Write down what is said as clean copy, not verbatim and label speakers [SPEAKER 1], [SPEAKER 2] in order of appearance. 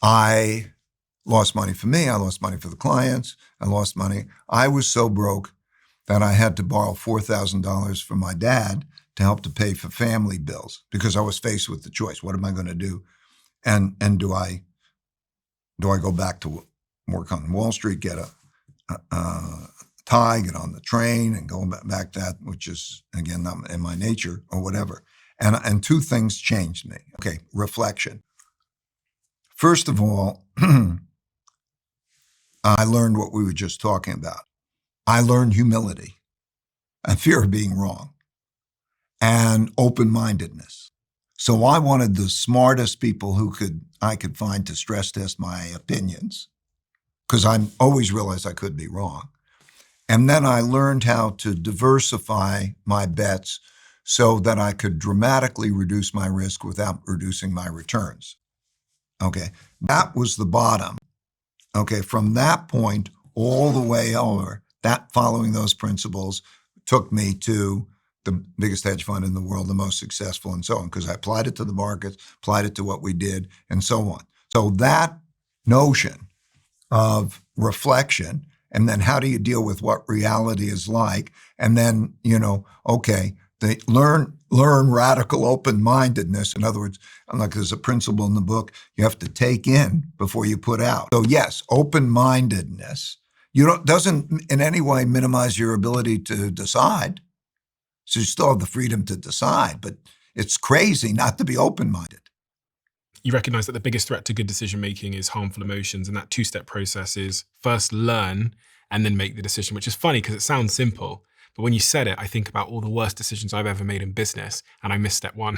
[SPEAKER 1] I lost money for me. I lost money for the clients. I lost money. I was so broke that I had to borrow $4,000 from my dad to help to pay for family bills because I was faced with the choice. What am I going to do? And do I go back to work on Wall Street, get a tie, get on the train, and go back to that, which is, again, not in my nature, or whatever. And two things changed me. Okay, reflection. First of all, I learned what we were just talking about. I learned humility and fear of being wrong and open-mindedness. So I wanted the smartest people I could find to stress test my opinions, because I always realized I could be wrong. And then I learned how to diversify my bets so that I could dramatically reduce my risk without reducing my returns. Okay, that was the bottom. Okay, from that point all the way over, that following those principles took me to the biggest hedge fund in the world, the most successful, and so on, because I applied it to the markets, applied it to what we did, and so on. So that notion of reflection, and then how do you deal with what reality is like, and then, they learn radical open-mindedness. In other words, like there's a principle in the book, you have to take in before you put out. So yes, open-mindedness doesn't in any way minimize your ability to decide. So you still have the freedom to decide, but it's crazy not to be open-minded.
[SPEAKER 2] You recognize that the biggest threat to good decision-making is harmful emotions, and that two-step process is first learn and then make the decision, which is funny because it sounds simple. But when you said it, I think about all the worst decisions I've ever made in business, and I missed step one.